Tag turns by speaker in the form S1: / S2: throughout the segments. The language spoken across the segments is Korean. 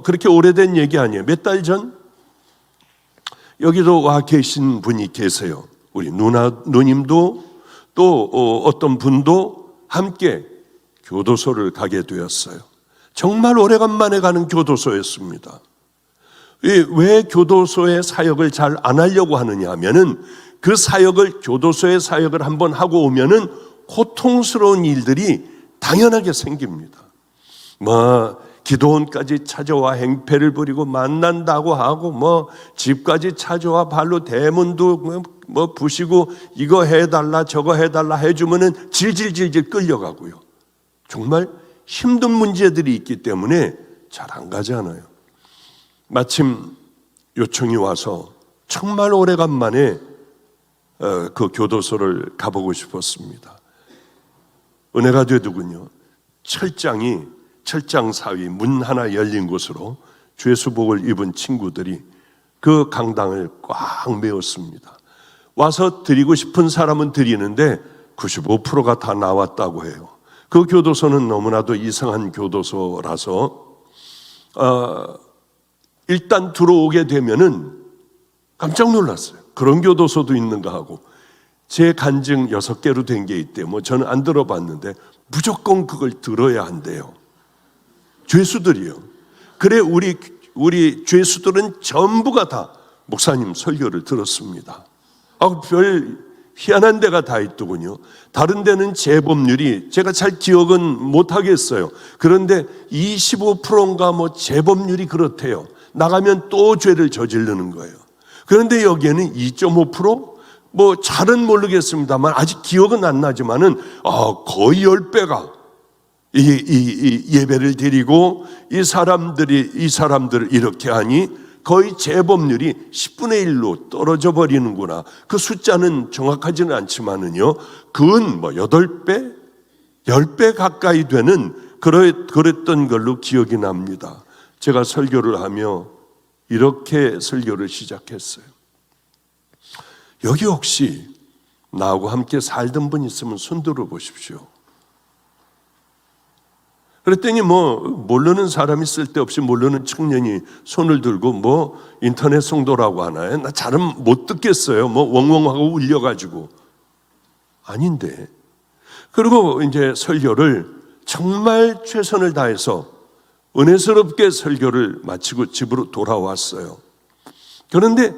S1: 그렇게 오래된 얘기 아니에요. 몇 달 전 여기도 와 계신 분이 계세요. 우리 누님도 또 어떤 분도 함께 교도소를 가게 되었어요. 정말 오래간만에 가는 교도소였습니다. 왜 교도소의 사역을 잘 안 하려고 하느냐 하면은 그 사역을, 교도소의 사역을 한번 하고 오면은 고통스러운 일들이 당연하게 생깁니다. 기도원까지 찾아와 행패를 부리고 만난다고 하고 집까지 찾아와 발로 대문도 부시고 이거 해달라 저거 해달라 해주면은 질질질질 끌려가고요. 정말 힘든 문제들이 있기 때문에 잘 안 가잖아요. 마침 요청이 와서 정말 오래간만에 그 교도소를 가보고 싶었습니다. 은혜가 되더군요. 철장 사위 문 하나 열린 곳으로 죄수복을 입은 친구들이 그 강당을 꽉 메웠습니다. 와서 드리고 싶은 사람은 드리는데 95%가 다 나왔다고 해요. 그 교도소는 너무나도 이상한 교도소라서 일단 들어오게 되면은 깜짝 놀랐어요. 그런 교도소도 있는가 하고. 제 간증 6개로 된 게 있대요. 저는 안 들어봤는데 무조건 그걸 들어야 한대요. 죄수들이요. 그래 우리 죄수들은 전부가 다 목사님 설교를 들었습니다. 별 희한한 데가 다 있더군요. 다른 데는 재범률이 제가 잘 기억은 못하겠어요. 그런데 25%인가 재범률이 그렇대요. 나가면 또 죄를 저지르는 거예요. 그런데 여기에는 2.5%? 잘은 모르겠습니다만 아직 기억은 안 나지만은 거의 10배가 이 예배를 드리고 이 사람들을 이렇게 하니 거의 재범률이 10분의 1로 떨어져 버리는구나. 그 숫자는 정확하지는 않지만은요, 그건 8배, 10배 가까이 되는 그랬던 걸로 기억이 납니다. 제가 설교를 하며 이렇게 설교를 시작했어요. 여기 혹시 나하고 함께 살던 분 있으면 손 들어 보십시오. 그랬더니 모르는 사람이 쓸데없이 모르는 청년이 손을 들고 인터넷 성도라고 하나요? 나 잘은 못 듣겠어요. 웡웡하고 울려가지고. 아닌데. 그리고 이제 설교를 정말 최선을 다해서 은혜스럽게 설교를 마치고 집으로 돌아왔어요. 그런데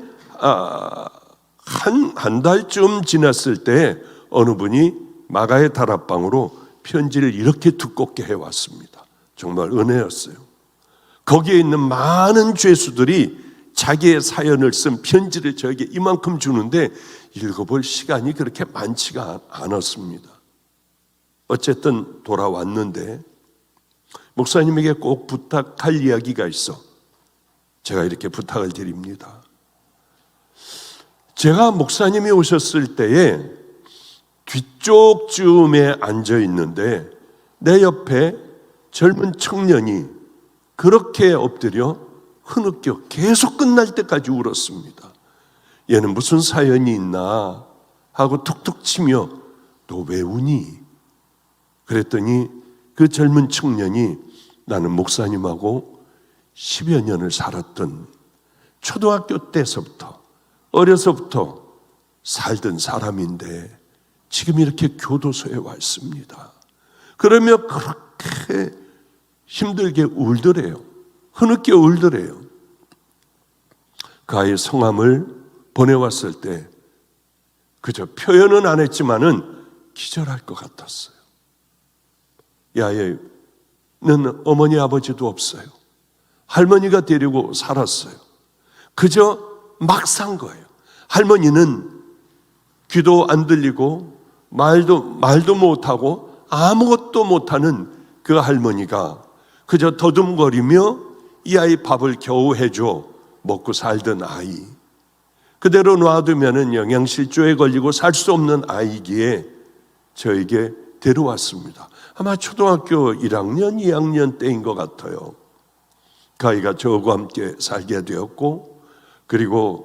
S1: 한 달쯤 지났을 때 어느 분이 마가의 다락방으로 편지를 이렇게 두껍게 해왔습니다. 정말 은혜였어요. 거기에 있는 많은 죄수들이 자기의 사연을 쓴 편지를 저에게 이만큼 주는데 읽어볼 시간이 그렇게 많지가 않았습니다. 어쨌든 돌아왔는데 목사님에게 꼭 부탁할 이야기가 있어 제가 이렇게 부탁을 드립니다. 제가 목사님이 오셨을 때에 뒤쪽쯤에 앉아 있는데 내 옆에 젊은 청년이 그렇게 엎드려 흐느껴 계속 끝날 때까지 울었습니다. 얘는 무슨 사연이 있나 하고 툭툭 치며 너 왜 우니? 그랬더니 그 젊은 청년이 나는 목사님하고 10여 년을 살았던 초등학교 때서부터 어려서부터 살던 사람인데 지금 이렇게 교도소에 와 있습니다. 그러며 그렇게 힘들게 울더래요. 흐느껴 울더래요. 그 아이의 성함을 보내왔을 때 그저 표현은 안 했지만은 기절할 것 같았어요. 이 아이는 어머니 아버지도 없어요. 할머니가 데리고 살았어요. 그저 막 산 거예요. 할머니는 귀도 안 들리고 말도 못하고 아무것도 못하는 그 할머니가 그저 더듬거리며 이 아이 밥을 겨우 해줘 먹고 살던 아이, 그대로 놔두면 영양실조에 걸리고 살 수 없는 아이기에 저에게 데려왔습니다. 아마 초등학교 1학년, 2학년 때인 것 같아요. 그 아이가 저하고 함께 살게 되었고, 그리고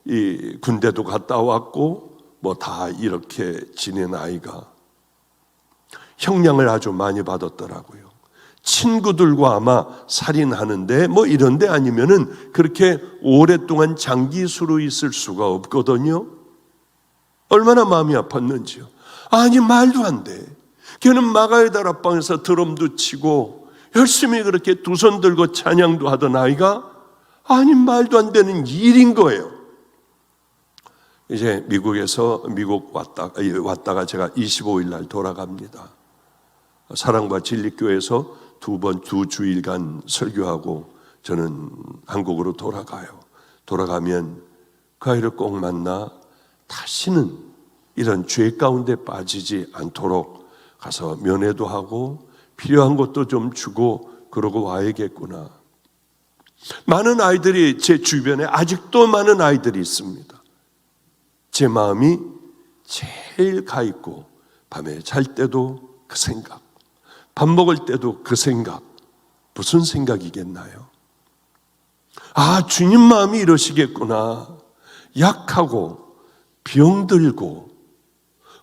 S1: 이 군대도 갔다 왔고, 다 이렇게 지낸 아이가 형량을 아주 많이 받았더라고요. 친구들과 아마 살인하는데 뭐 이런데 아니면은 그렇게 오랫동안 장기수로 있을 수가 없거든요. 얼마나 마음이 아팠는지요. 아니, 말도 안 돼. 걔는 마가의 다락방에서 드럼도 치고 열심히 그렇게 두 손 들고 찬양도 하던 아이가, 아니, 말도 안 되는 일인 거예요. 이제 미국 왔다가 제가 25일 날 돌아갑니다. 사랑과 진리교회에서 두 주일간 설교하고 저는 한국으로 돌아가요. 돌아가면 그 아이를 꼭 만나 다시는 이런 죄 가운데 빠지지 않도록 가서 면회도 하고 필요한 것도 좀 주고 그러고 와야겠구나. 많은 아이들이 제 주변에 아직도 많은 아이들이 있습니다. 제 마음이 제일 가 있고 밤에 잘 때도 그 생각, 밥 먹을 때도 그 생각. 무슨 생각이겠나요? 아, 주님 마음이 이러시겠구나. 약하고 병들고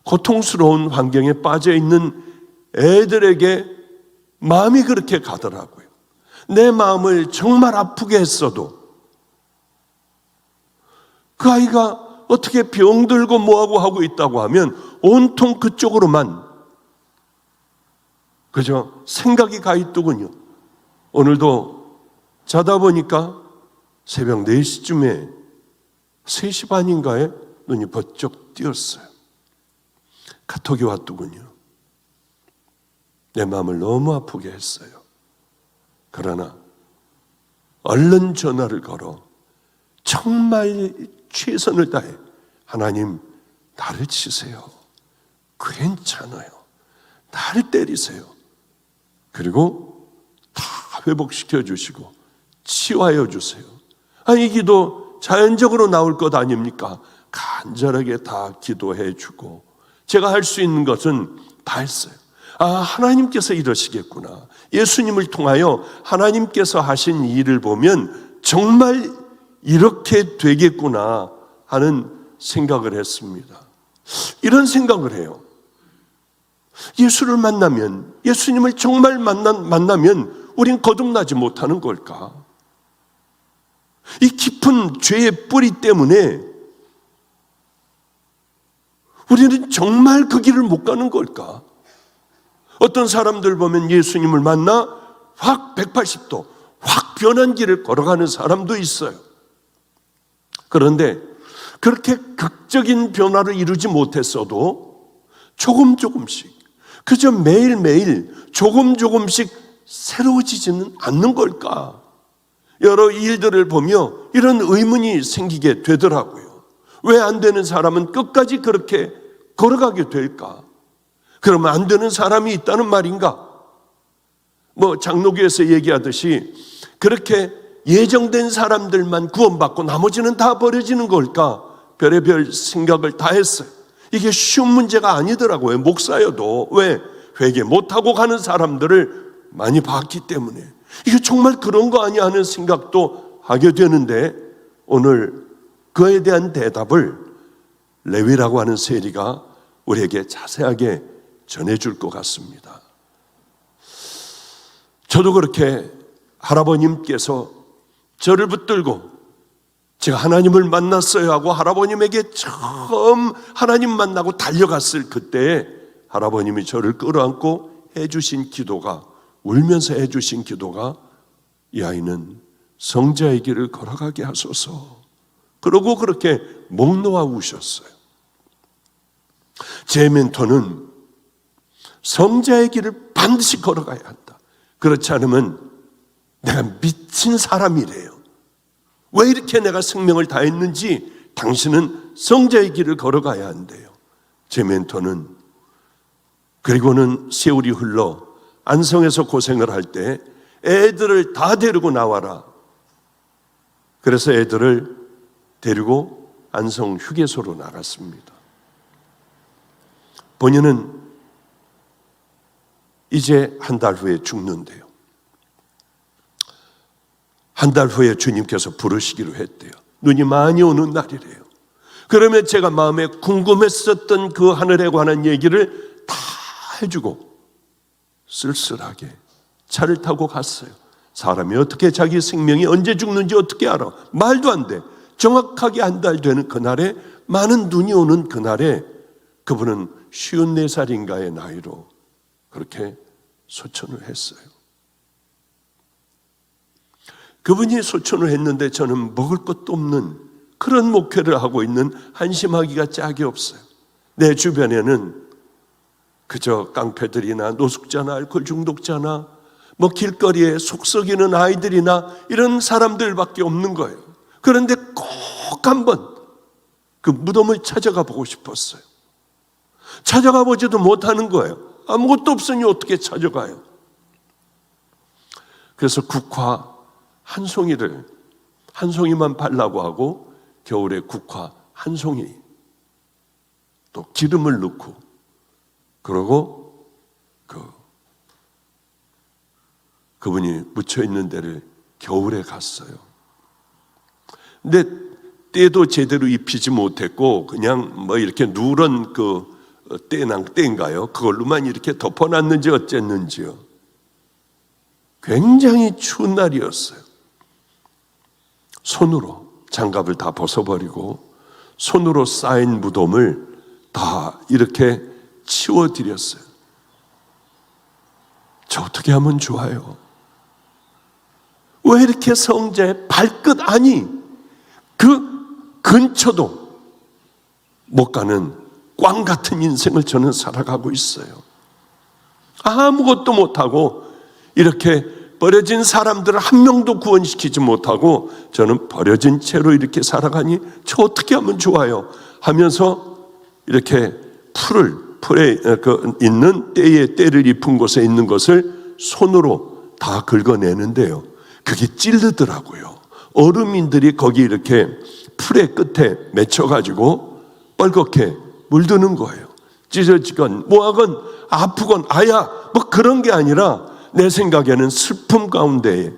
S1: 고통스러운 환경에 빠져 있는 애들에게 마음이 그렇게 가더라고요. 내 마음을 정말 아프게 했어도 그 아이가 어떻게 병들고 뭐하고 하고 있다고 하면 온통 그쪽으로만 그저 생각이 가 있더군요. 오늘도 자다 보니까 새벽 4시쯤에 3시 반인가에 눈이 번쩍 띄었어요. 카톡이 왔더군요. 내 마음을 너무 아프게 했어요. 그러나 얼른 전화를 걸어 정말 최선을 다해 하나님, 나를 치세요. 괜찮아요. 나를 때리세요. 그리고 다 회복시켜 주시고 치유하여 주세요. 이 기도 자연적으로 나올 것 아닙니까? 간절하게 다 기도해 주고 제가 할 수 있는 것은 다 했어요. 하나님께서 이러시겠구나. 예수님을 통하여 하나님께서 하신 일을 보면 정말 이렇게 되겠구나 하는 생각을 했습니다. 이런 생각을 해요. 예수를 만나면, 예수님을 정말 만나면 우린 거듭나지 못하는 걸까? 이 깊은 죄의 뿌리 때문에 우리는 정말 그 길을 못 가는 걸까? 어떤 사람들 보면 예수님을 만나 확 180도 확 변한 길을 걸어가는 사람도 있어요. 그런데 그렇게 극적인 변화를 이루지 못했어도 조금씩 그저 매일매일 조금씩 새로워지지는 않는 걸까? 여러 일들을 보며 이런 의문이 생기게 되더라고요. 왜 안 되는 사람은 끝까지 그렇게 걸어가게 될까? 그러면 안 되는 사람이 있다는 말인가? 장로교에서 얘기하듯이 그렇게 예정된 사람들만 구원받고 나머지는 다 버려지는 걸까? 별의별 생각을 다 했어요. 이게 쉬운 문제가 아니더라고요. 목사여도. 왜? 회개 못하고 가는 사람들을 많이 봤기 때문에 이게 정말 그런 거 아니야 하는 생각도 하게 되는데, 오늘 그에 대한 대답을 레위라고 하는 세리가 우리에게 자세하게 전해줄 것 같습니다. 저도 그렇게 할아버님께서 저를 붙들고 제가 하나님을 만났어요 하고 할아버님에게 처음 하나님 만나고 달려갔을 그때 할아버님이 저를 끌어안고 해주신 기도가, 울면서 해주신 기도가, 이 아이는 성자의 길을 걸어가게 하소서. 그러고 그렇게 목 놓아 우셨어요. 제 멘토는 성자의 길을 반드시 걸어가야 한다. 그렇지 않으면 내가 미친 사람이래요. 왜 이렇게 내가 생명을 다했는지 당신은 성자의 길을 걸어가야 한대요. 제 멘토는 그리고는 세월이 흘러 안성에서 고생을 할 때 애들을 다 데리고 나와라. 그래서 애들을 데리고 안성 휴게소로 나갔습니다. 본인은 이제 한 달 후에 죽는데요. 한 달 후에 주님께서 부르시기로 했대요. 눈이 많이 오는 날이래요. 그러면 제가 마음에 궁금했었던 그 하늘에 관한 얘기를 다 해주고 쓸쓸하게 차를 타고 갔어요. 사람이 어떻게 자기 생명이 언제 죽는지 어떻게 알아? 말도 안 돼. 정확하게 한 달 되는 그날에, 많은 눈이 오는 그날에 그분은 54살인가의 나이로 그렇게 소천을 했어요. 그분이 소천을 했는데 저는 먹을 것도 없는 그런 목회를 하고 있는, 한심하기가 짝이 없어요. 내 주변에는 그저 깡패들이나 노숙자나 알코올 중독자나 뭐 길거리에 속 썩이는 아이들이나 이런 사람들밖에 없는 거예요. 그런데 꼭 한번 그 무덤을 찾아가 보고 싶었어요. 찾아가 보지도 못하는 거예요. 아무것도 없으니 어떻게 찾아가요? 그래서 국화 한 송이만 발라고 하고, 겨울에 국화 한 송이 또 기름을 넣고, 그러고 그분이 묻혀 있는 데를 겨울에 갔어요. 근데 때도 제대로 입히지 못했고 그냥 뭐 이렇게 누런 그 때인가요? 그걸로만 이렇게 덮어놨는지 어쨌는지요. 굉장히 추운 날이었어요. 손으로 장갑을 다 벗어버리고 손으로 쌓인 무덤을 다 이렇게 치워드렸어요. 저 어떻게 하면 좋아요? 왜 이렇게 성자의 발끝, 아니 그 근처도 못 가는 꽝 같은 인생을 저는 살아가고 있어요. 아무것도 못하고 이렇게 버려진 사람들을 한 명도 구원시키지 못하고 저는 버려진 채로 이렇게 살아가니 저 어떻게 하면 좋아요? 하면서 이렇게 풀에 있는 때를 입은 곳에 있는 것을 손으로 다 긁어내는데요. 그게 찌르더라고요. 어르민들이 거기 이렇게 풀의 끝에 맺혀가지고 뻘겋게 물드는 거예요. 찢어지건 뭐하건 아프건 아야 뭐 그런 게 아니라 내 생각에는 슬픔 가운데에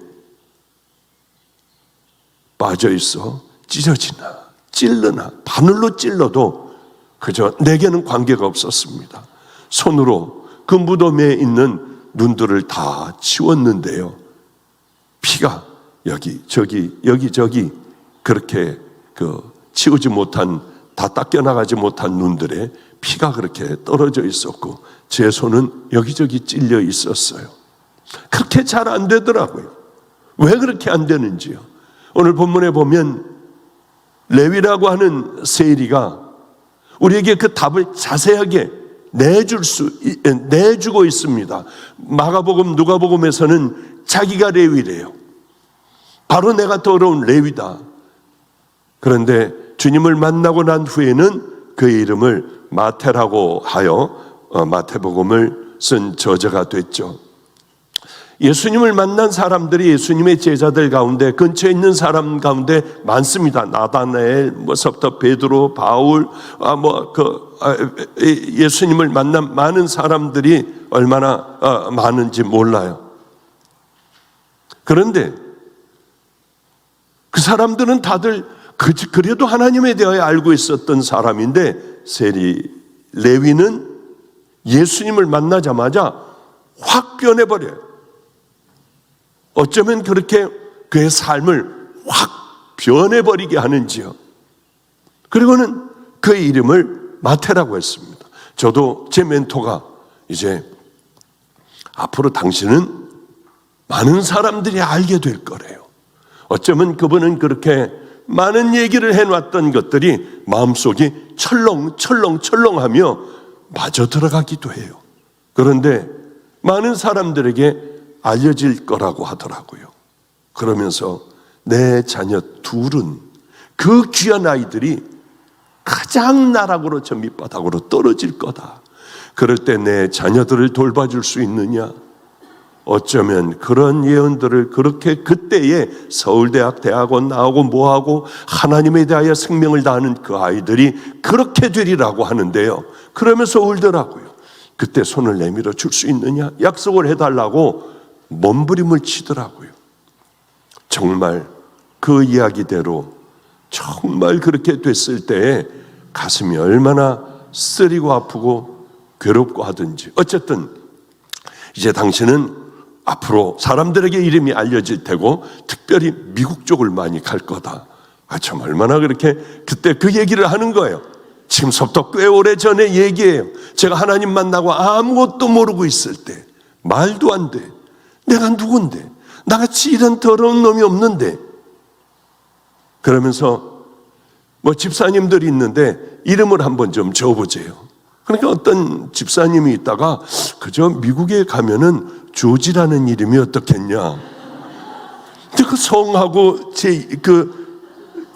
S1: 빠져있어 찢어지나 찔르나 바늘로 찔러도 그저 내게는 관계가 없었습니다. 손으로 그 무덤에 있는 눈들을 다 치웠는데요, 피가 여기저기 그렇게 치우지 못한, 다 닦여나가지 못한 눈들에 피가 그렇게 떨어져 있었고 제 손은 여기저기 찔려 있었어요. 그렇게 잘 안 되더라고요. 왜 그렇게 안 되는지요? 오늘 본문에 보면 레위라고 하는 세리가 우리에게 그 답을 자세하게 내주고 있습니다. 마가복음, 누가복음에서는 자기가 레위래요. 바로 내가 더러운 레위다. 그런데 주님을 만나고 난 후에는 그의 이름을 마태라고 하여 마태복음을 쓴 저자가 됐죠. 예수님을 만난 사람들이 예수님의 제자들 가운데, 근처에 있는 사람 가운데 많습니다. 나다나엘, 섭터 베드로, 바울, 예수님을 만난 많은 사람들이 얼마나 많은지 몰라요. 그런데 그 사람들은 다들 그래도 하나님에 대하여 알고 있었던 사람인데, 레위는 예수님을 만나자마자 확 변해버려요. 어쩌면 그렇게 그의 삶을 확 변해버리게 하는지요. 그리고는 그의 이름을 마태라고 했습니다. 저도 제 멘토가 이제 앞으로 당신은 많은 사람들이 알게 될 거래요. 어쩌면 그분은 그렇게 많은 얘기를 해놨던 것들이 마음속이 철렁철렁하며 맞아 들어가기도 해요. 그런데 많은 사람들에게 알려질 거라고 하더라고요. 그러면서 내 자녀 둘은, 그 귀한 아이들이 가장 나락으로 저 밑바닥으로 떨어질 거다. 그럴 때 내 자녀들을 돌봐줄 수 있느냐? 어쩌면 그런 예언들을 그렇게 그때에 서울대학 대학원 나오고 뭐하고 하나님에 대하여 생명을 다하는 그 아이들이 그렇게 되리라고 하는데요, 그러면서 울더라고요. 그때 손을 내밀어 줄 수 있느냐? 약속을 해달라고 몸부림을 치더라고요. 정말 그 이야기대로 정말 그렇게 됐을 때에 가슴이 얼마나 쓰리고 아프고 괴롭고 하든지, 어쨌든 이제 당신은 앞으로 사람들에게 이름이 알려질 테고 특별히 미국 쪽을 많이 갈 거다. 참 얼마나 그렇게 그때 그 얘기를 하는 거예요. 지금서부터 꽤 오래 전에 얘기예요. 제가 하나님 만나고 아무것도 모르고 있을 때, 말도 안 돼. 내가 누군데? 나같이 이런 더러운 놈이 없는데. 그러면서 뭐 집사님들이 있는데 이름을 한번 좀 적어보세요. 그러니까 어떤 집사님이 있다가 그저 미국에 가면은 조지라는 이름이 어떻겠냐. 근데 그 성하고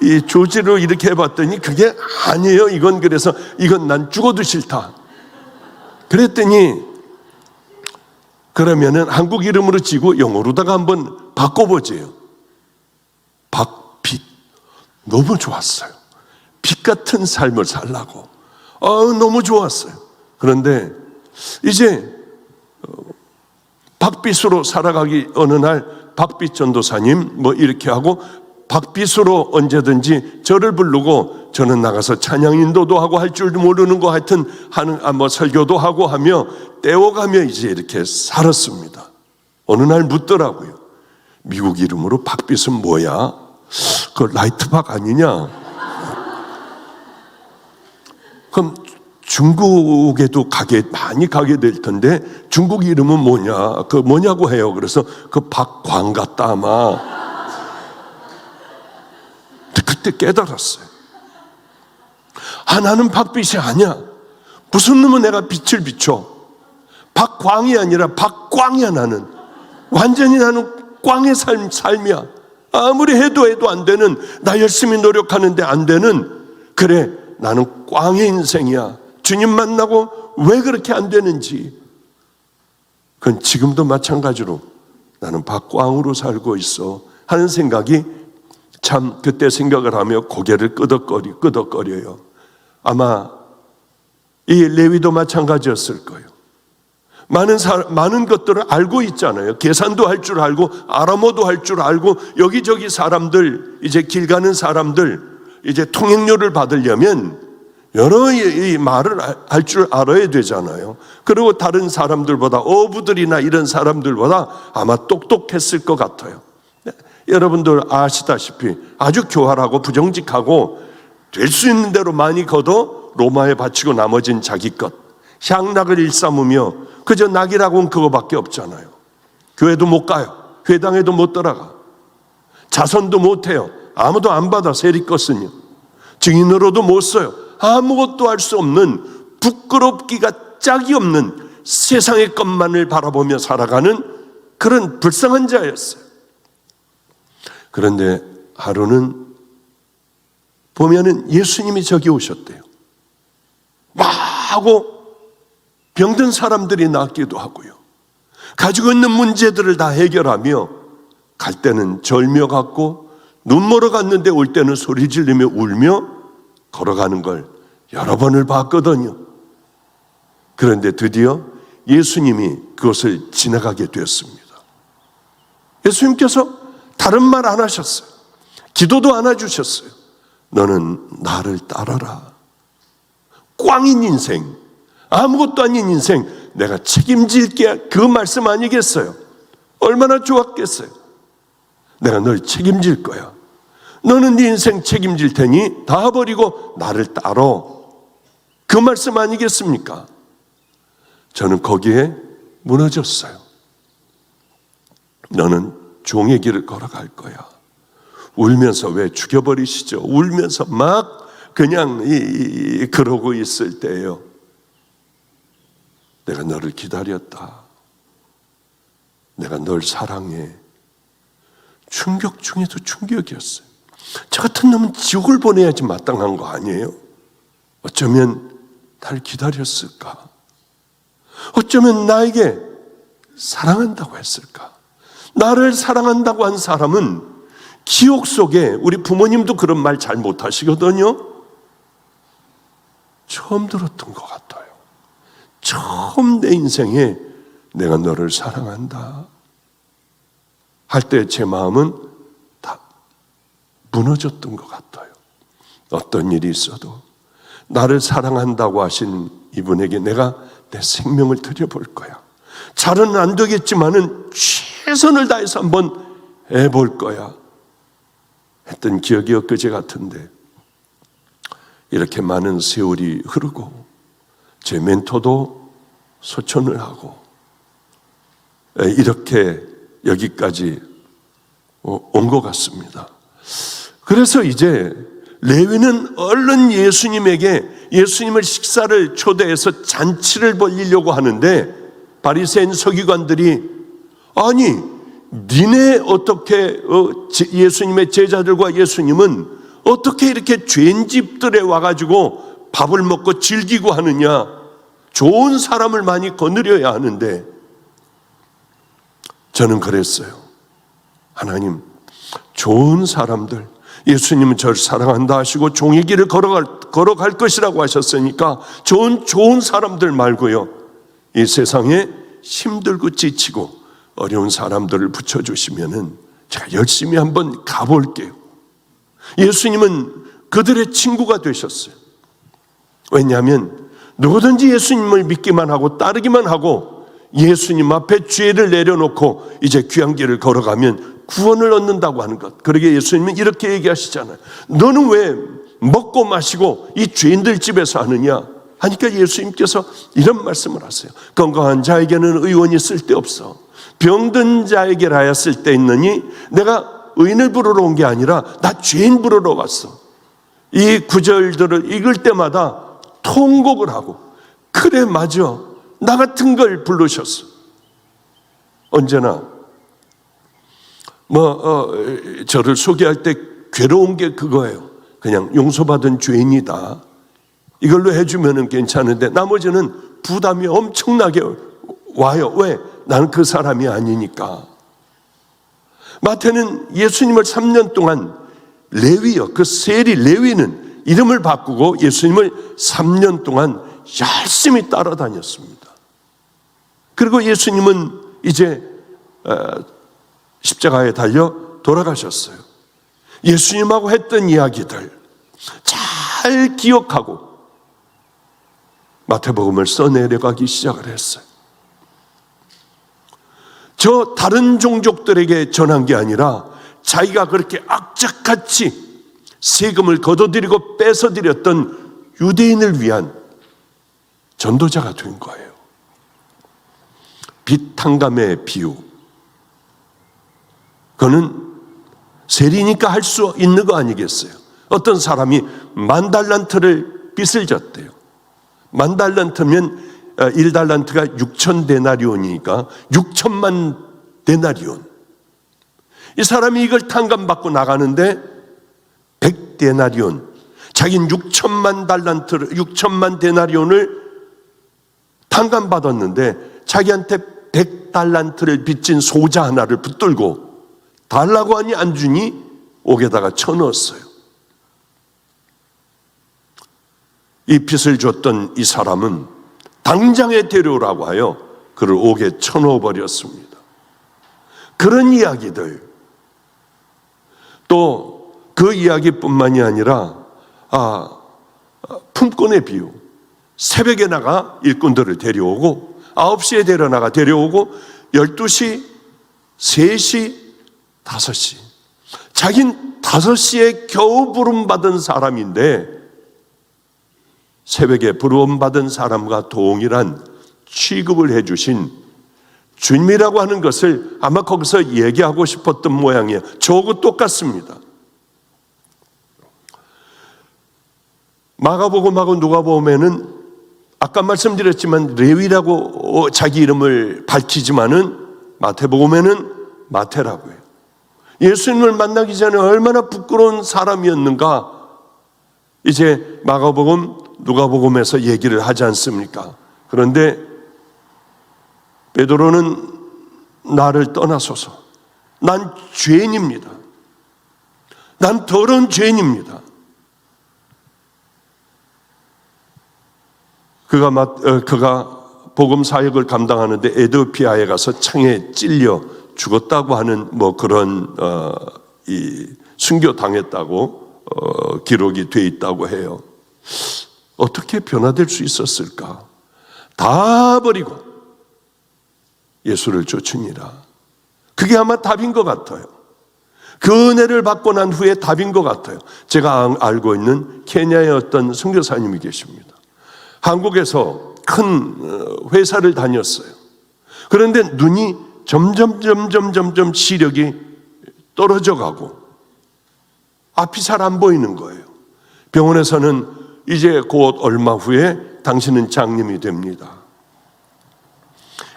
S1: 이 조지로 이렇게 해봤더니 그게 아니에요. 이건 난 죽어도 싫다. 그랬더니 그러면은 한국 이름으로 지고 영어로다가 한번 바꿔보세요. 박빛. 너무 좋았어요. 빛 같은 삶을 살라고. 너무 좋았어요. 그런데 이제 박빛으로 살아가기 어느 날 박빛 전도사님 뭐 이렇게 하고 박빛으로 언제든지 저를 부르고 저는 나가서 찬양 인도도 하고 할 줄 모르는 거 하여튼 설교도 하고 하며 떼어가며 이제 이렇게 살았습니다. 어느 날 묻더라고요. 미국 이름으로 박빛은 뭐야? 그 라이트박 아니냐? 그럼 중국에도 많이 가게 될 텐데 중국 이름은 뭐냐? 그 뭐냐고 해요. 그래서 그 박광 같다 아마. 그때 깨달았어요. 나는 박빛이 아니야. 무슨 놈은 내가 빛을 비춰. 박광이 아니라 박광이야. 나는 완전히 나는 꽝의 삶이야. 아무리 해도 안 되는, 나 열심히 노력하는데 안 되는, 그래 나는 꽝의 인생이야. 주님 만나고 왜 그렇게 안 되는지. 그건 지금도 마찬가지로 나는 박광으로 살고 있어 하는 생각이 참 그때 생각을 하며 고개를 끄덕거려요. 아마 이 레위도 마찬가지였을 거예요. 많은 것들을 알고 있잖아요. 계산도 할 줄 알고 아람어도 할 줄 알고 여기저기 사람들, 이제 길 가는 사람들 이제 통행료를 받으려면 여러 이 말을 할 줄 알아야 되잖아요. 그리고 다른 사람들보다 어부들이나 이런 사람들보다 아마 똑똑했을 것 같아요. 여러분들 아시다시피 아주 교활하고 부정직하고 될 수 있는 대로 많이 걷어 로마에 바치고 나머진 자기 것, 향락을 일삼으며 그저 낙이라고는 그거밖에 없잖아요. 교회도 못 가요. 회당에도 못 들어가. 자선도 못 해요. 아무도 안 받아. 세리 것은요. 증인으로도 못 써요. 아무것도 할 수 없는, 부끄럽기가 짝이 없는 세상의 것만을 바라보며 살아가는 그런 불쌍한 자였어요. 그런데 하루는 보면은 예수님이 저기 오셨대요. 막 하고 병든 사람들이 낫기도 하고요. 가지고 있는 문제들을 다 해결하며 갈 때는 절며 갔고 눈 멀어 갔는데 올 때는 소리 지르며 울며 걸어가는 걸 여러 번을 봤거든요. 그런데 드디어 예수님이 그것을 지나가게 되었습니다. 예수님께서 다른 말 안 하셨어요. 기도도 안 해주셨어요. 너는 나를 따라라. 꽝인 인생, 아무것도 아닌 인생 내가 책임질게, 그 말씀 아니겠어요? 얼마나 좋았겠어요. 내가 널 책임질 거야. 너는 네 인생 책임질 테니 다 버리고 나를 따라. 그 말씀 아니겠습니까? 저는 거기에 무너졌어요. 너는 종의 길을 걸어갈 거야. 울면서 왜 죽여버리시죠? 울면서 막 그냥 그러고 있을 때예요. 내가 너를 기다렸다. 내가 널 사랑해. 충격 중에도 충격이었어요. 저 같은 놈은 지옥을 보내야지 마땅한 거 아니에요? 어쩌면 날 기다렸을까? 어쩌면 나에게 사랑한다고 했을까? 나를 사랑한다고 한 사람은 기억 속에, 우리 부모님도 그런 말 잘 못하시거든요. 처음 들었던 것 같아요. 처음 내 인생에 내가 너를 사랑한다 할 때 제 마음은 다 무너졌던 것 같아요. 어떤 일이 있어도 나를 사랑한다고 하신 이분에게 내가 내 생명을 드려볼 거야. 잘은 안 되겠지만은 최선을 다해서 한번 해볼 거야 했던 기억이 엊그제 같은데, 이렇게 많은 세월이 흐르고 제 멘토도 소천을 하고 이렇게 여기까지 온 것 같습니다. 그래서 이제 레위는 얼른 예수님을 식사를 초대해서 잔치를 벌이려고 하는데, 바리새인 서기관들이 아니 니네 어떻게 예수님의 제자들과 예수님은 어떻게 이렇게 죄인 집들에 와가지고 밥을 먹고 즐기고 하느냐, 좋은 사람을 많이 거느려야 하는데. 저는 그랬어요. 하나님, 좋은 사람들, 예수님은 저를 사랑한다 하시고 종의 길을 걸어갈 것이라고 하셨으니까 좋은 사람들 말고요, 이 세상에 힘들고 지치고 어려운 사람들을 붙여주시면은 제가 열심히 한번 가볼게요. 예수님은 그들의 친구가 되셨어요. 왜냐하면 누구든지 예수님을 믿기만 하고 따르기만 하고 예수님 앞에 죄를 내려놓고 이제 귀한 길을 걸어가면 구원을 얻는다고 하는 것. 그러게 예수님은 이렇게 얘기하시잖아요. 너는 왜 먹고 마시고 이 죄인들 집에서 하느냐 하니까 예수님께서 이런 말씀을 하세요. 건강한 자에게는 의원이 쓸데없어, 병든 자에게라야 쓸데있느니 내가 의인을 부르러 온 게 아니라 나 죄인 부르러 왔어. 이 구절들을 읽을 때마다 통곡을 하고, 그래 맞아, 나 같은 걸 부르셨어. 언제나 저를 소개할 때 괴로운 게 그거예요. 그냥 용서받은 죄인이다, 이걸로 해주면 괜찮은데 나머지는 부담이 엄청나게 와요. 왜? 나는 그 사람이 아니니까. 마태는 예수님을 3년 동안 레위요, 그 세리 레위는 이름을 바꾸고 예수님을 3년 동안 열심히 따라다녔습니다. 그리고 예수님은 이제 십자가에 달려 돌아가셨어요. 예수님하고 했던 이야기들 잘 기억하고 마태복음을 써내려가기 시작을 했어요. 저 다른 종족들에게 전한 게 아니라 자기가 그렇게 악착같이 세금을 걷어들이고 뺏어들였던 유대인을 위한 전도자가 된 거예요. 빚 탕감의 비유, 그거는 세리니까 할 수 있는 거 아니겠어요? 어떤 사람이 10,000달란트를 빚을 졌대요. 10,000달란트면 1달란트가 6,000데나리온이니까 6천만 데나리온. 이 사람이 이걸 탕감받고 나가는데 100데나리온, 자기는 6천만 데나리온을 탕감받았는데 자기한테 100달란트를 빚진 소자 하나를 붙들고 달라고 하니 안 주니 옥에다가 쳐넣었어요. 이 빚을 줬던 이 사람은 당장에 데려오라고 하여 그를 옥에 쳐넣어버렸습니다. 그런 이야기들, 또 그 이야기뿐만이 아니라 품꾼의 비유, 새벽에 나가 일꾼들을 데려오고 9시에 데려오고 12시, 3시, 5시, 자긴 5시에 겨우 부름받은 사람인데 새벽에 부름받은 사람과 동일한 취급을 해주신 주님이라고 하는 것을 아마 거기서 얘기하고 싶었던 모양이에요. 저하고 똑같습니다. 마가복음하고 누가복음에는 아까 말씀드렸지만 레위라고 자기 이름을 밝히지만은 마태복음에는 마태라고 해요. 예수님을 만나기 전에 얼마나 부끄러운 사람이었는가 이제 마가복음, 누가복음에서 얘기를 하지 않습니까? 그런데 베드로는 나를 떠나소서, 난 죄인입니다, 난 더러운 죄인입니다. 그가 복음 사역을 감당하는데 에디오피아에 가서 창에 찔려 죽었다고 하는 그런 순교 당했다고 기록이 돼 있다고 해요. 어떻게 변화될 수 있었을까? 다 버리고 예수를 쫓으니라. 그게 아마 답인 것 같아요. 그 은혜를 받고 난 후에 답인 것 같아요. 제가 알고 있는 케냐의 어떤 선교사님이 계십니다. 한국에서 큰 회사를 다녔어요. 그런데 눈이 점점 시력이 떨어져 가고 앞이 잘 안 보이는 거예요. 병원에서는 이제 곧 얼마 후에 당신은 장님이 됩니다.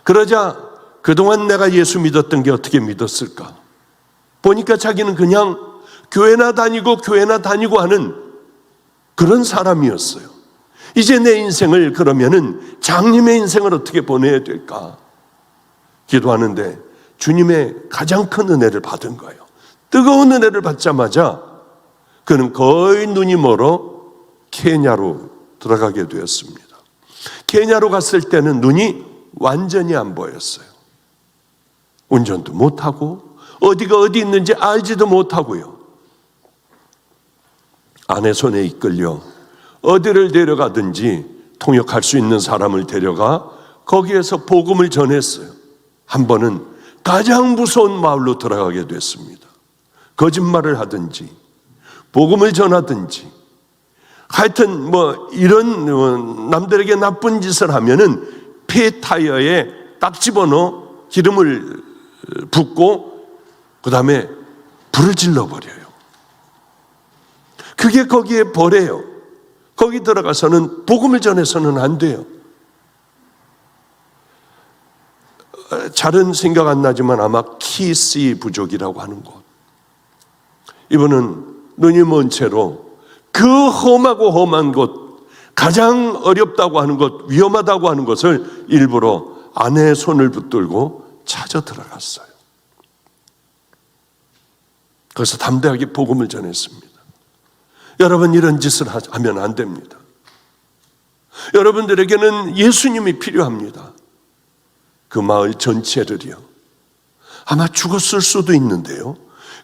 S1: 그러자 그동안 내가 예수 믿었던 게 어떻게 믿었을까? 보니까 자기는 그냥 교회나 다니고 하는 그런 사람이었어요. 이제 내 인생을 그러면은 장님의 인생을 어떻게 보내야 될까? 기도하는데 주님의 가장 큰 은혜를 받은 거예요. 뜨거운 은혜를 받자마자 그는 거의 눈이 멀어 케냐로 들어가게 되었습니다. 케냐로 갔을 때는 눈이 완전히 안 보였어요. 운전도 못하고 어디가 어디 있는지 알지도 못하고요. 아내 손에 이끌려 어디를 데려가든지 통역할 수 있는 사람을 데려가 거기에서 복음을 전했어요. 한 번은 가장 무서운 마을로 들어가게 됐습니다. 거짓말을 하든지 복음을 전하든지 하여튼 이런 남들에게 나쁜 짓을 하면은 폐 타이어에 딱 집어넣어 기름을 붓고 그 다음에 불을 질러버려요. 그게 거기에 벌해요. 거기 들어가서는 복음을 전해서는 안 돼요. 잘은 생각 안 나지만 아마 키씨 부족이라고 하는 곳. 이분은 눈이 먼 채로 그 험한 곳, 가장 어렵다고 하는 곳, 위험하다고 하는 것을 일부러 아내의 손을 붙들고 찾아 들어갔어요. 그래서 담대하게 복음을 전했습니다. 여러분, 이런 짓을 하면 안 됩니다. 여러분들에게는 예수님이 필요합니다. 그 마을 전체를요. 아마 죽었을 수도 있는데요.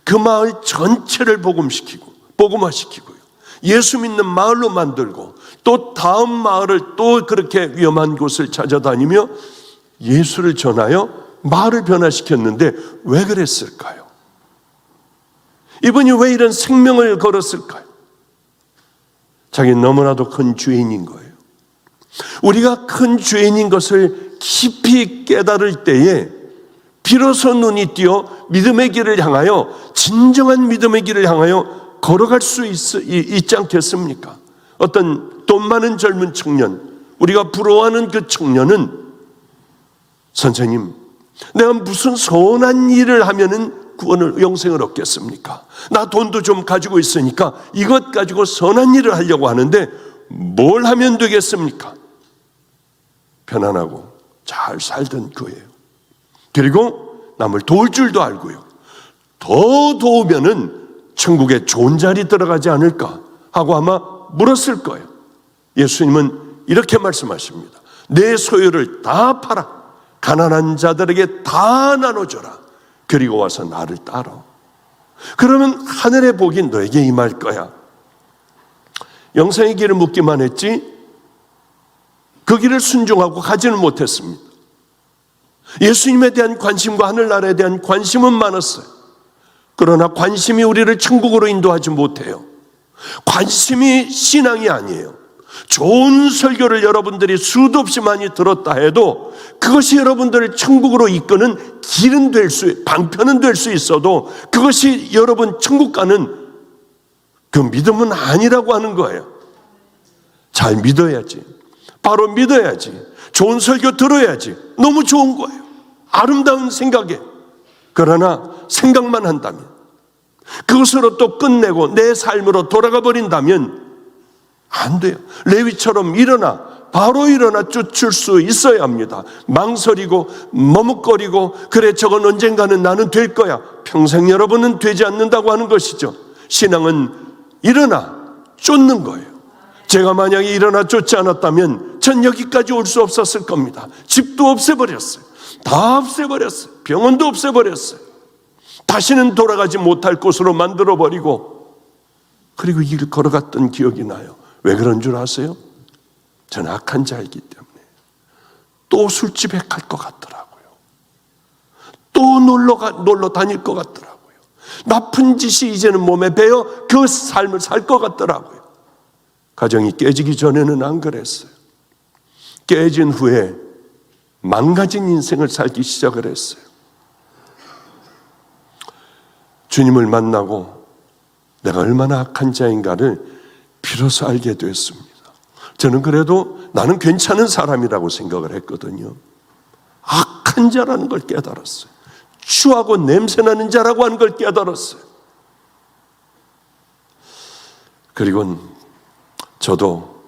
S1: 그 마을 전체를 복음화시키고요. 예수 믿는 마을로 만들고 또 다음 마을을 또 그렇게 위험한 곳을 찾아다니며 예수를 전하여 마을을 변화시켰는데 왜 그랬을까요? 이분이 왜 이런 생명을 걸었을까요? 자기는 너무나도 큰 죄인인 거예요. 우리가 큰 죄인인 것을 깊이 깨달을 때에 비로소 눈이 띄어 믿음의 길을 향하여, 진정한 믿음의 길을 향하여 걸어갈 수 있지 않겠습니까? 어떤 돈 많은 젊은 청년, 우리가 부러워하는 그 청년은 선생님, 내가 무슨 선한 일을 하면은 영생을 얻겠습니까? 나 돈도 좀 가지고 있으니까 이것 가지고 선한 일을 하려고 하는데 뭘 하면 되겠습니까? 편안하고 잘 살던 거예요. 그리고 남을 도울 줄도 알고요. 더 도우면은 천국에 좋은 자리 들어가지 않을까 하고 아마 물었을 거예요. 예수님은 이렇게 말씀하십니다. 내 소유를 다 팔아 가난한 자들에게 다 나눠줘라. 그리고 와서 나를 따라. 그러면 하늘의 복이 너에게 임할 거야. 영생의 길을 묻기만 했지 그 길을 순종하고 가지는 못했습니다. 예수님에 대한 관심과 하늘나라에 대한 관심은 많았어요. 그러나 관심이 우리를 천국으로 인도하지 못해요. 관심이 신앙이 아니에요. 좋은 설교를 여러분들이 수도 없이 많이 들었다 해도 그것이 여러분들을 천국으로 이끄는 길은 방편은 될 수 있어도 그것이 여러분 천국 가는 그 믿음은 아니라고 하는 거예요. 잘 믿어야지. 바로 믿어야지. 좋은 설교 들어야지. 너무 좋은 거예요. 아름다운 생각에. 그러나 생각만 한다면, 그것으로 또 끝내고 내 삶으로 돌아가 버린다면 안 돼요. 레위처럼 바로 일어나 쫓을 수 있어야 합니다. 망설이고 머뭇거리고 그래 저건 언젠가는 나는 될 거야. 평생 여러분은 되지 않는다고 하는 것이죠. 신앙은 일어나 쫓는 거예요. 제가 만약에 일어나 쫓지 않았다면 전 여기까지 올 수 없었을 겁니다. 집도 없애버렸어요. 다 없애버렸어요. 병원도 없애버렸어요. 다시는 돌아가지 못할 곳으로 만들어버리고 그리고 이 길 걸어갔던 기억이 나요. 왜 그런 줄 아세요? 저는 악한 자이기 때문에 또 술집에 갈 것 같더라고요. 또 놀러 다닐 것 같더라고요. 나쁜 짓이 이제는 몸에 배어 그 삶을 살 것 같더라고요. 가정이 깨지기 전에는 안 그랬어요. 깨진 후에 망가진 인생을 살기 시작을 했어요. 주님을 만나고 내가 얼마나 악한 자인가를 비로소 알게 됐습니다. 저는 그래도 나는 괜찮은 사람이라고 생각을 했거든요. 악한 자라는 걸 깨달았어요. 추하고 냄새나는 자라고 하는 걸 깨달았어요. 그리고 저도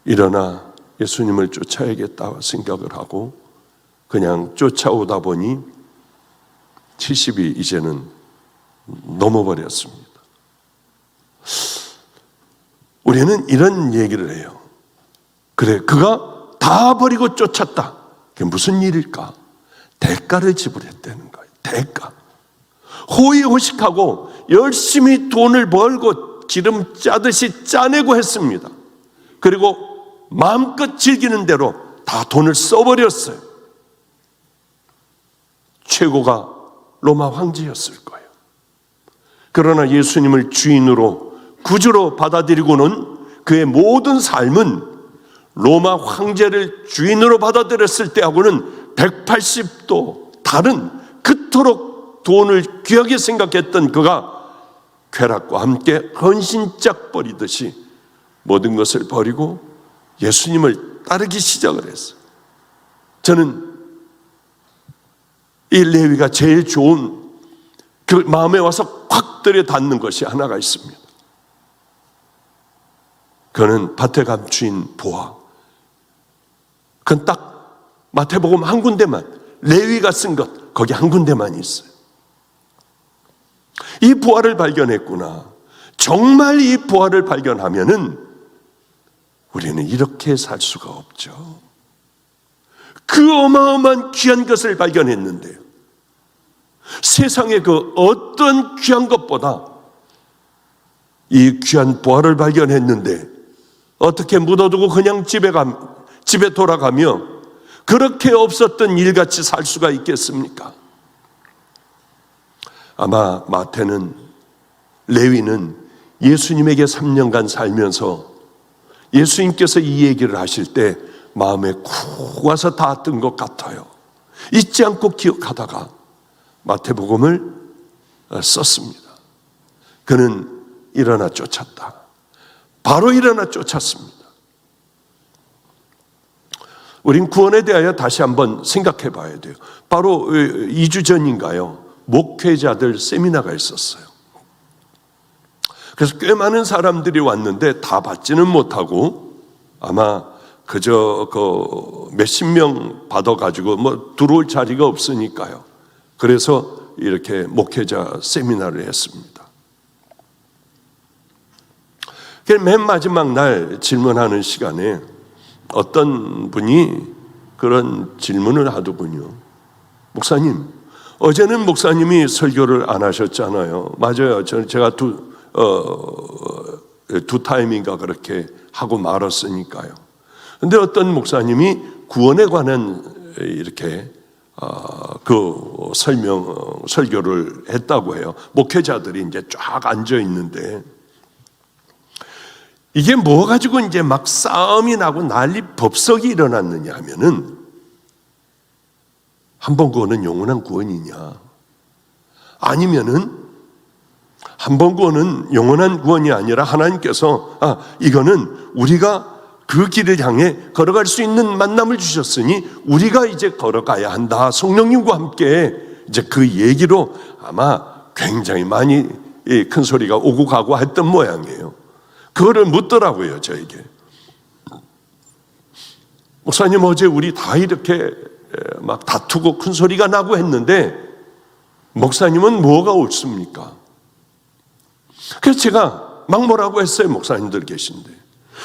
S1: 일어나 예수님을 쫓아야겠다 생각을 하고 그냥 쫓아오다 보니 70이 이제는 넘어버렸습니다. 우리는 이런 얘기를 해요. 그래, 그가 다 버리고 쫓았다. 그게 무슨 일일까? 대가를 지불했다는 거예요. 대가. 호의호식하고 열심히 돈을 벌고 기름 짜듯이 짜내고 했습니다. 그리고 마음껏 즐기는 대로 다 돈을 써버렸어요. 최고가 로마 황제였을 거예요. 그러나 예수님을 주인으로 구주로 받아들이고는 그의 모든 삶은 로마 황제를 주인으로 받아들였을 때하고는 180도 다른, 그토록 돈을 귀하게 생각했던 그가 쾌락과 함께 헌신짝 버리듯이 모든 것을 버리고 예수님을 따르기 시작을 했어요. 저는 이 레위가 제일 좋은 그 마음에 와서 확 들여 닿는 것이 하나가 있습니다. 그는 밭에 간 주인 보아. 그건 딱 마태복음 한 군데만, 레위가 쓴 것 거기 한 군데만 있어요. 이 보아를 발견했구나. 정말 이 보아를 발견하면은 우리는 이렇게 살 수가 없죠. 그 어마어마한 귀한 것을 발견했는데요. 세상의 그 어떤 귀한 것보다 이 귀한 보아를 발견했는데 어떻게 묻어두고 그냥 집에 돌아가며 그렇게 없었던 일같이 살 수가 있겠습니까? 아마 마태는, 레위는 예수님에게 3년간 살면서 예수님께서 이 얘기를 하실 때 마음에 쿡 와서 닿았던 것 같아요. 잊지 않고 기억하다가 마태복음을 썼습니다. 그는 일어나 쫓았다. 바로 일어나 쫓았습니다. 우린 구원에 대하여 다시 한번 생각해 봐야 돼요. 바로 2주 전인가요? 목회자들 세미나가 있었어요. 그래서 꽤 많은 사람들이 왔는데 다 받지는 못하고 아마 그저 몇십 명 받아가지고 뭐 들어올 자리가 없으니까요. 그래서 이렇게 목회자 세미나를 했습니다. 맨 마지막 날 질문하는 시간에 어떤 분이 그런 질문을 하더군요. 목사님, 어제는 목사님이 설교를 안 하셨잖아요. 맞아요. 제가 두 타임인가 그렇게 하고 말았으니까요. 근데 어떤 목사님이 구원에 관한 이렇게 그 설교를 했다고 해요. 목회자들이 이제 쫙 앉아 있는데 이게 뭐 가지고 이제 막 싸움이 나고 난리 법석이 일어났느냐 하면은 한 번 구원은 영원한 구원이냐, 아니면은 한 번 구원은 영원한 구원이 아니라 하나님께서 이거는 우리가 그 길을 향해 걸어갈 수 있는 만남을 주셨으니 우리가 이제 걸어가야 한다. 성령님과 함께 이제 그 얘기로 아마 굉장히 많이 큰 소리가 오고 가고 했던 모양이에요. 그거를 묻더라고요, 저에게. 목사님, 어제 우리 다 이렇게 막 다투고 큰 소리가 나고 했는데 목사님은 뭐가 옳습니까? 그래서 제가 막 뭐라고 했어요. 목사님들 계신데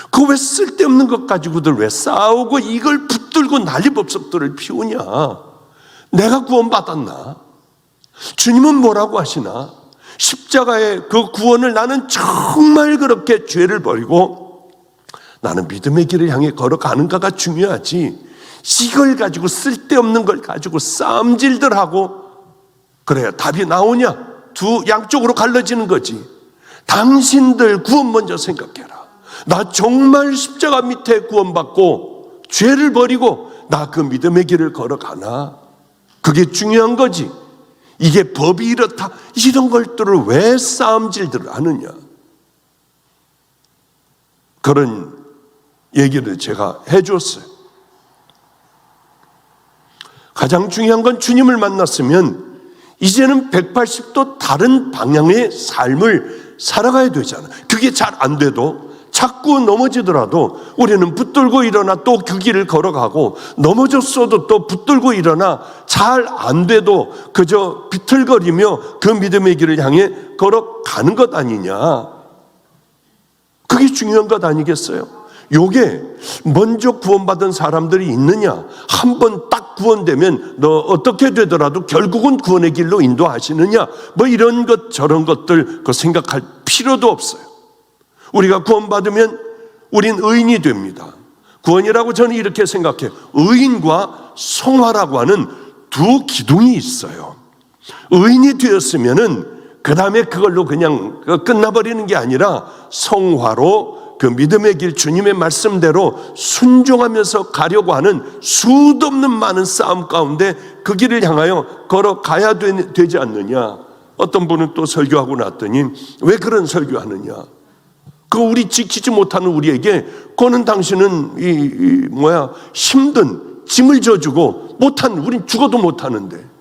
S1: 그 왜 쓸데없는 것 가지고들 왜 싸우고 이걸 붙들고 난리법석들을 피우냐? 내가 구원받았나? 주님은 뭐라고 하시나? 십자가의 그 구원을 나는 정말 그렇게 죄를 버리고 나는 믿음의 길을 향해 걸어가는가가 중요하지, 이걸 가지고 쓸데없는 걸 가지고 싸움질들 하고 그래야 답이 나오냐? 두 양쪽으로 갈라지는 거지. 당신들 구원 먼저 생각해라. 나 정말 십자가 밑에 구원받고 죄를 버리고 나 그 믿음의 길을 걸어가나? 그게 중요한 거지. 이게 법이 이렇다, 이런 것들을 왜 싸움질들을 하느냐? 그런 얘기를 제가 해줬어요. 가장 중요한 건 주님을 만났으면 이제는 180도 다른 방향의 삶을 살아가야 되잖아. 그게 잘 안 돼도 자꾸 넘어지더라도 우리는 붙들고 일어나 또 그 길을 걸어가고, 넘어졌어도 또 붙들고 일어나 잘 안 돼도 그저 비틀거리며 그 믿음의 길을 향해 걸어가는 것 아니냐. 그게 중요한 것 아니겠어요? 요게 먼저 구원받은 사람들이 있느냐, 한 번 딱 구원되면 너 어떻게 되더라도 결국은 구원의 길로 인도하시느냐, 뭐 이런 것 저런 것들 그 생각할 필요도 없어요. 우리가 구원받으면 우린 의인이 됩니다. 구원이라고 저는 이렇게 생각해요. 의인과 성화라고 하는 두 기둥이 있어요. 의인이 되었으면은 그 다음에 그걸로 그냥 끝나버리는 게 아니라 성화로 그 믿음의 길, 주님의 말씀대로 순종하면서 가려고 하는 수도 없는 많은 싸움 가운데 그 길을 향하여 걸어가야 되지 않느냐. 어떤 분은 또 설교하고 났더니 왜 그런 설교하느냐, 그 우리 지키지 못하는 우리에게 그거는 당신은 힘든 짐을 져주고 못한, 우린 죽어도 못하는데.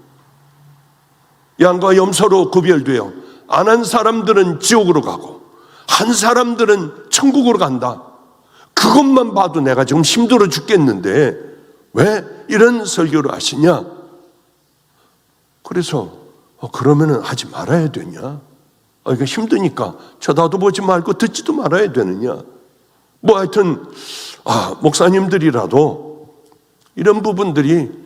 S1: 양과 염소로 구별되어 안 한 사람들은 지옥으로 가고 한 사람들은 천국으로 간다. 그것만 봐도 내가 지금 힘들어 죽겠는데 왜 이런 설교를 하시냐? 그래서 그러면은 하지 말아야 되냐? 이거 힘드니까 쳐다도 보지 말고 듣지도 말아야 되느냐? 뭐 하여튼 목사님들이라도 이런 부분들이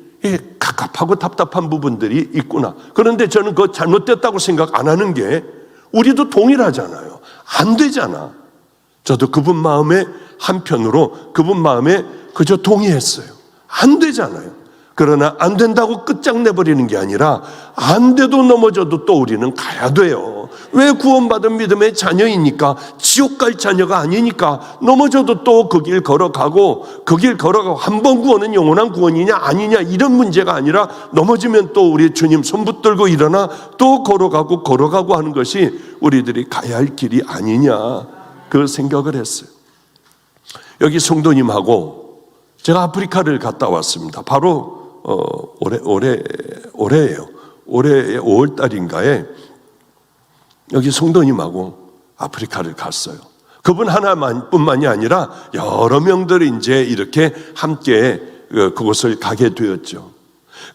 S1: 갑갑하고 답답한 부분들이 있구나. 그런데 저는 그거 잘못됐다고 생각 안 하는 게, 우리도 동일하잖아요. 안 되잖아. 저도 그분 마음에, 한편으로 그분 마음에 그저 동의했어요. 안 되잖아요. 그러나 안 된다고 끝장내버리는 게 아니라 안 돼도 넘어져도 또 우리는 가야 돼요. 왜? 구원받은 믿음의 자녀이니까, 지옥 갈 자녀가 아니니까. 넘어져도 또 그 길 걸어가고, 그 길 걸어가고, 한 번 구원은 영원한 구원이냐 아니냐 이런 문제가 아니라, 넘어지면 또 우리 주님 손 붙들고 일어나 또 걸어가고 하는 것이 우리들이 가야 할 길이 아니냐, 그 생각을 했어요. 여기 성도님하고 제가 아프리카를 갔다 왔습니다. 바로 올해예요. 올해 5월 달인가에 여기 성도님하고 아프리카를 갔어요. 그분 하나뿐만이 아니라 여러 명들이 이제 이렇게 함께 그곳을 가게 되었죠.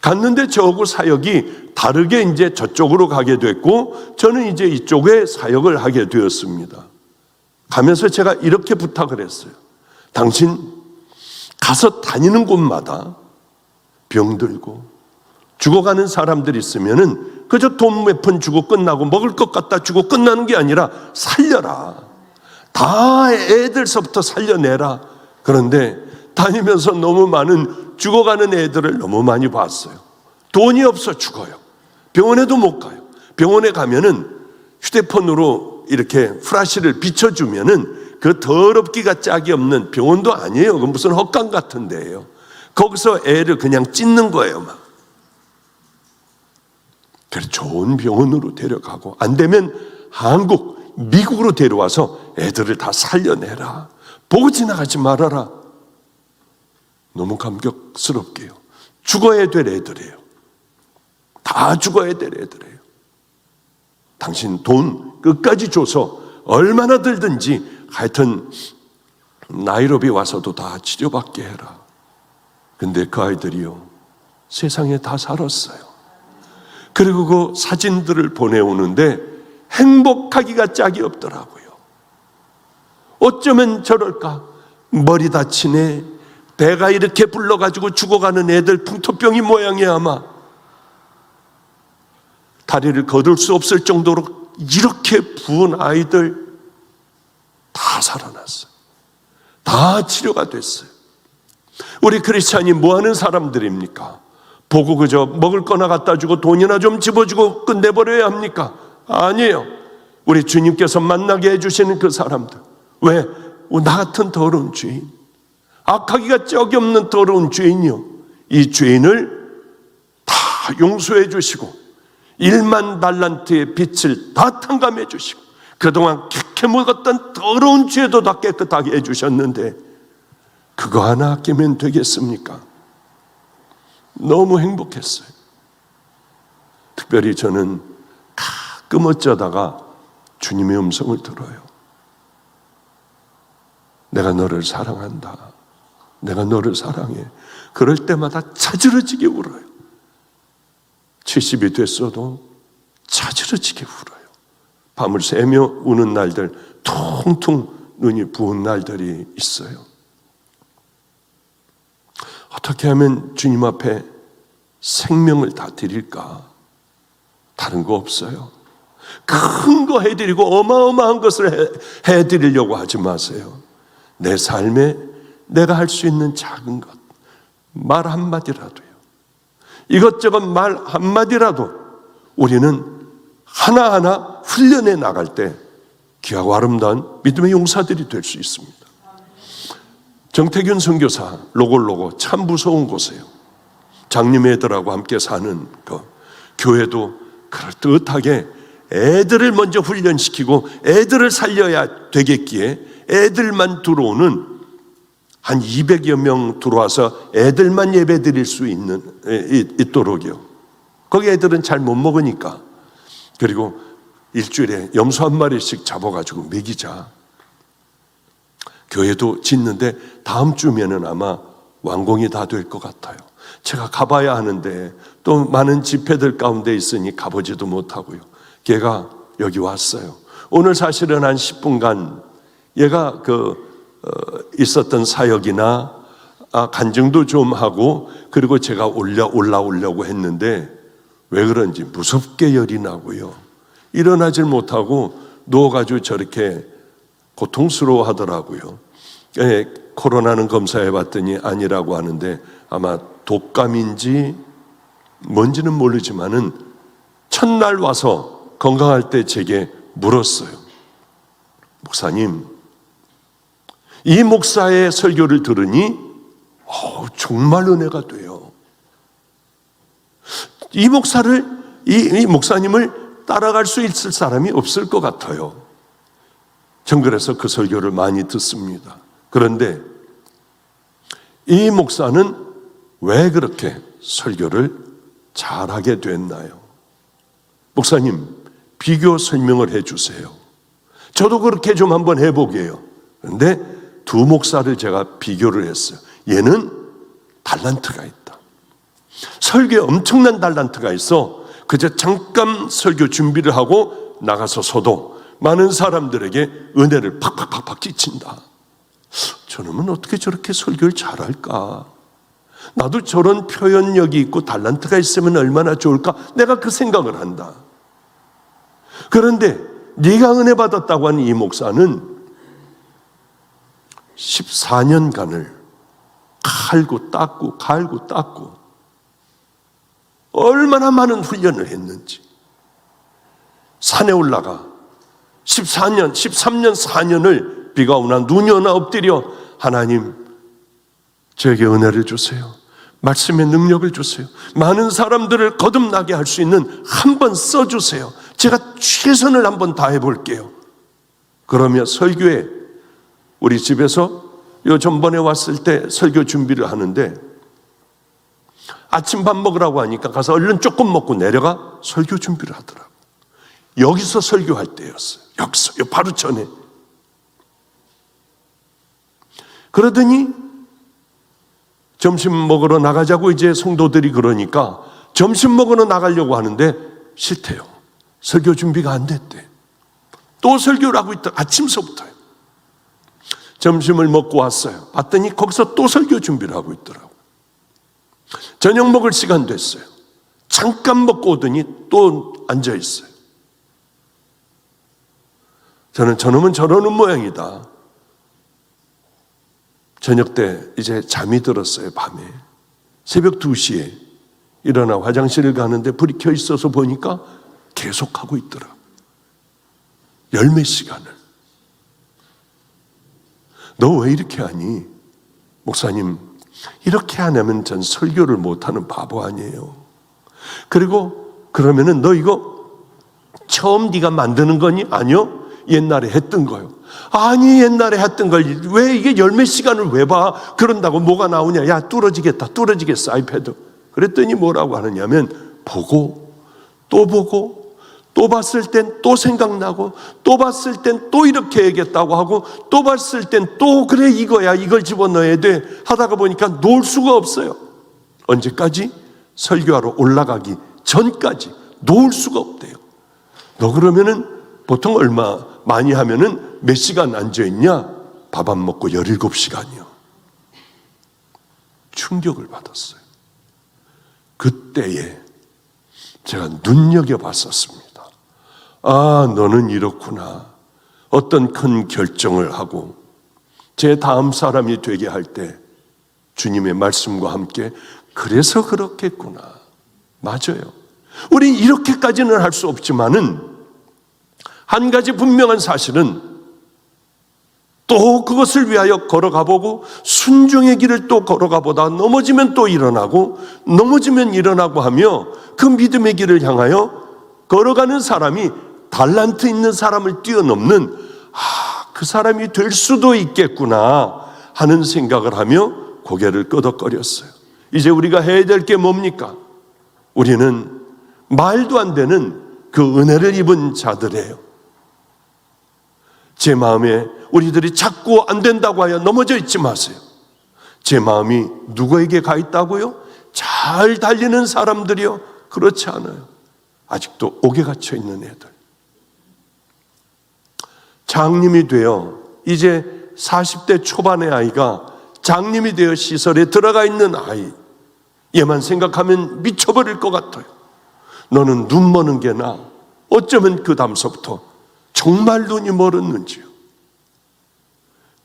S1: 갔는데 저하고 사역이 다르게 이제 저쪽으로 가게 됐고, 저는 이제 이쪽에 사역을 하게 되었습니다. 가면서 제가 이렇게 부탁을 했어요. 당신 가서 다니는 곳마다 병들고 죽어가는 사람들이 있으면은 그저 돈 몇 푼 주고 끝나고, 먹을 것 갖다 주고 끝나는 게 아니라 살려라. 다 애들서부터 살려내라. 그런데 다니면서 너무 많은 죽어가는 애들을 너무 많이 봤어요. 돈이 없어 죽어요. 병원에도 못 가요. 병원에 가면은 휴대폰으로 이렇게 프라시를 비춰주면은 그 더럽기가 짝이 없는 병원도 아니에요. 그 무슨 헛강 같은 데예요. 거기서 애를 그냥 찢는 거예요, 막. 그래서 좋은 병원으로 데려가고, 안 되면 한국, 미국으로 데려와서 애들을 다 살려내라. 보고 지나가지 말아라. 너무 감격스럽게요. 죽어야 될 애들이에요. 다 죽어야 될 애들이에요. 당신 돈 끝까지 줘서 얼마나 들든지 하여튼 나이로비 와서도 다 치료받게 해라. 근데 그 아이들이요, 세상에 다 살았어요. 그리고 그 사진들을 보내오는데 행복하기가 짝이 없더라고요. 어쩌면 저럴까? 머리 다치네, 배가 이렇게 불러가지고 죽어가는 애들, 풍토병이 모양이야 아마. 다리를 거둘 수 없을 정도로 이렇게 부은 아이들 다 살아났어요. 다 치료가 됐어요. 우리 크리스찬이 뭐 하는 사람들입니까? 보고 그저 먹을 거나 갖다 주고 돈이나 좀 집어주고 끝내버려야 합니까? 아니에요. 우리 주님께서 만나게 해주시는 그 사람들, 왜? 나 같은 더러운 죄인, 악하기가 짝이 없는 더러운 죄인이요, 이 죄인을 다 용서해 주시고 1만 달란트의 빚을 다 탕감해 주시고 그동안 캐캐 묵었던 더러운 죄도 다 깨끗하게 해주셨는데 그거 하나 아끼면 되겠습니까? 너무 행복했어요. 특별히 저는 가끔 어쩌다가 주님의 음성을 들어요. 내가 너를 사랑한다. 내가 너를 사랑해. 그럴 때마다 차지러지게 울어요. 70이 됐어도 차지러지게 울어요. 밤을 새며 우는 날들, 퉁퉁 눈이 부은 날들이 있어요. 어떻게 하면 주님 앞에 생명을 다 드릴까? 다른 거 없어요. 큰 거 해드리고 어마어마한 것을 해드리려고 하지 마세요. 내 삶에 내가 할 수 있는 작은 것, 말 한마디라도요. 이것저것 말 한마디라도 우리는 하나하나 훈련해 나갈 때 귀하고 아름다운 믿음의 용사들이 될 수 있습니다. 정태균 선교사 로골로고 참 무서운 곳이에요. 장님 애들하고 함께 사는 교회도 그럴듯하게 애들을 먼저 훈련시키고 애들을 살려야 되겠기에 애들만 들어오는 한 200여 명 들어와서 애들만 예배 드릴 수 있도록요. 거기 애들은 잘 못 먹으니까. 그리고 일주일에 염소 한 마리씩 잡아가지고 먹이자. 교회도 짓는데 다음 주면은 아마 완공이 다 될 것 같아요. 제가 가봐야 하는데 또 많은 집회들 가운데 있으니 가보지도 못하고요. 걔가 여기 왔어요. 오늘 사실은 한 10분간 얘가 있었던 사역이나 간증도 좀 하고 그리고 제가 올라오려고 했는데 왜 그런지 무섭게 열이 나고요. 일어나질 못하고 누워가지고 저렇게 고통스러워 하더라고요. 코로나는 검사해 봤더니 아니라고 하는데 아마 독감인지 뭔지는 모르지만은 첫날 와서 건강할 때 제게 물었어요. 목사님, 이 목사의 설교를 들으니 정말 은혜가 돼요. 이 목사님을 따라갈 수 있을 사람이 없을 것 같아요. 전 그래서 그 설교를 많이 듣습니다. 그런데 이 목사는 왜 그렇게 설교를 잘하게 됐나요? 목사님, 비교 설명을 해주세요. 저도 그렇게 좀 한번 해보게요. 그런데 두 목사를 제가 비교를 했어요. 얘는 달란트가 있다. 설교에 엄청난 달란트가 있어. 그저 잠깐 설교 준비를 하고 나가서서도 많은 사람들에게 은혜를 팍팍팍팍 끼친다. 저놈은 어떻게 저렇게 설교를 잘할까? 나도 저런 표현력이 있고 달란트가 있으면 얼마나 좋을까? 내가 그 생각을 한다. 그런데 네가 은혜 받았다고 하는 이 목사는 14년간을 갈고 닦고 얼마나 많은 훈련을 했는지, 산에 올라가 13년 4년을 비가 오나 눈이 오나 엎드려 하나님 저에게 은혜를 주세요. 말씀의 능력을 주세요. 많은 사람들을 거듭나게 할 수 있는 한번 써주세요. 제가 최선을 한번 다해볼게요. 그러며 설교에 우리 집에서 요 전번에 왔을 때 설교 준비를 하는데 아침 밥 먹으라고 하니까 가서 얼른 조금 먹고 내려가 설교 준비를 하더라고. 여기서 설교할 때였어요. 여기서 바로 전에. 그러더니 점심 먹으러 나가자고 이제 성도들이 그러니까 점심 먹으러 나가려고 하는데 싫대요. 설교 준비가 안 됐대. 또 설교를 하고 있다. 아침서부터요. 점심을 먹고 왔어요. 봤더니 거기서 또 설교 준비를 하고 있더라고요. 저녁 먹을 시간 됐어요. 잠깐 먹고 오더니 또 앉아 있어요. 저는 저놈은 저러는 모양이다. 저녁 때 이제 잠이 들었어요. 밤에 새벽 2시에 일어나 화장실을 가는데 불이 켜 있어서 보니까 계속하고 있더라. 열몇 시간을. 너 왜 이렇게 하니? 목사님, 이렇게 안 하면 전 설교를 못하는 바보 아니에요. 그리고 그러면은 너 이거 처음 네가 만드는 거니? 아니요, 옛날에 했던 거요. 아니, 옛날에 했던 걸 왜 이게 열몇 시간을 왜 봐? 그런다고 뭐가 나오냐? 야, 뚫어지겠어 아이패드. 그랬더니 뭐라고 하느냐면 보고 또 봤을 땐 또 생각나고 또 봤을 땐 또 이렇게 해야겠다고 하고 또 봤을 땐 또 그래 이거야, 이걸 집어넣어야 돼 하다가 보니까 놓을 수가 없어요. 언제까지? 설교하러 올라가기 전까지 놓을 수가 없대요. 너 그러면은 보통 얼마 많이 하면은 몇 시간 앉아있냐? 밥 안 먹고 17시간이요. 충격을 받았어요. 그때에 제가 눈여겨봤었습니다. 아, 너는 이렇구나. 어떤 큰 결정을 하고 제 다음 사람이 되게 할 때 주님의 말씀과 함께 그래서 그렇겠구나. 맞아요. 우리 이렇게까지는 할 수 없지만은 한 가지 분명한 사실은 또 그것을 위하여 걸어가 보고 순종의 길을 또 걸어가 보다 넘어지면 또 일어나고 넘어지면 일어나고 하며 그 믿음의 길을 향하여 걸어가는 사람이 달란트 있는 사람을 뛰어넘는 그 사람이 될 수도 있겠구나 하는 생각을 하며 고개를 끄덕거렸어요. 이제 우리가 해야 될 게 뭡니까? 우리는 말도 안 되는 그 은혜를 입은 자들이에요. 제 마음에 우리들이 자꾸 안 된다고 하여 넘어져 있지 마세요. 제 마음이 누구에게 가 있다고요? 잘 달리는 사람들이요? 그렇지 않아요. 아직도 옥에 갇혀 있는 애들. 장님이 되어 이제 40대 초반의 아이가 장님이 되어 시설에 들어가 있는 아이, 얘만 생각하면 미쳐버릴 것 같아요. 너는 눈 머는 게 나아. 어쩌면 그 다음서부터 정말 눈이 멀었는지요.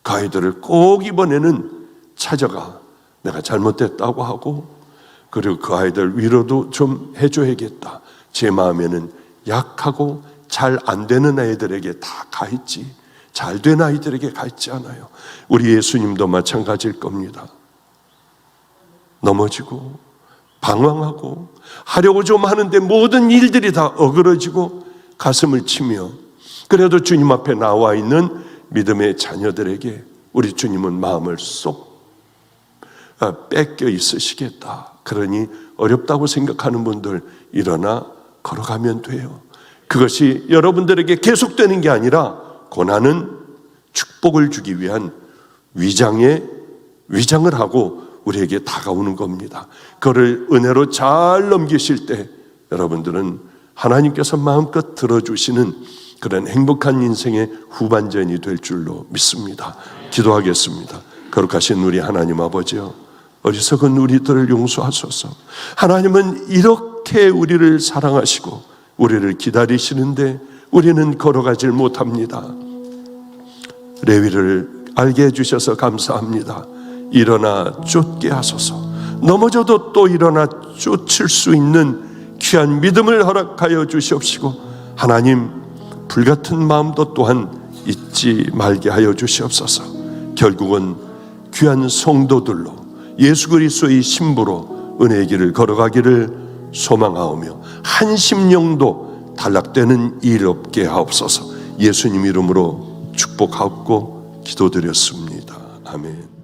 S1: 그 아이들을 꼭 이번에는 찾아가 내가 잘못됐다고 하고, 그리고 그 아이들 위로도 좀 해줘야겠다. 제 마음에는 약하고 잘 안 되는 아이들에게 다 가 있지, 잘 된 아이들에게 가 있지 않아요. 우리 예수님도 마찬가지일 겁니다. 넘어지고 방황하고 하려고 좀 하는데 모든 일들이 다 어그러지고 가슴을 치며 그래도 주님 앞에 나와 있는 믿음의 자녀들에게 우리 주님은 마음을 쏙 뺏겨 있으시겠다. 그러니 어렵다고 생각하는 분들 일어나 걸어가면 돼요. 그것이 여러분들에게 계속되는 게 아니라 고난은 축복을 주기 위한 위장을 하고 우리에게 다가오는 겁니다. 그를 은혜로 잘 넘기실 때 여러분들은 하나님께서 마음껏 들어주시는 그런 행복한 인생의 후반전이 될 줄로 믿습니다. 기도하겠습니다. 거룩하신 우리 하나님 아버지요, 어리석은 우리들을 용서하소서. 하나님은 이렇게 우리를 사랑하시고 우리를 기다리시는데 우리는 걸어가질 못합니다. 레위를 알게 해주셔서 감사합니다. 일어나 쫓게 하소서. 넘어져도 또 일어나 쫓을 수 있는 귀한 믿음을 허락하여 주시옵시고, 하나님 불같은 마음도 또한 잊지 말게 하여 주시옵소서. 결국은 귀한 성도들로 예수 그리스도의 신부로 은혜의 길을 걸어가기를 소망하오며 한 심령도 단락되는 일 없게 하옵소서. 예수님 이름으로 축복하옵고 기도드렸습니다. 아멘.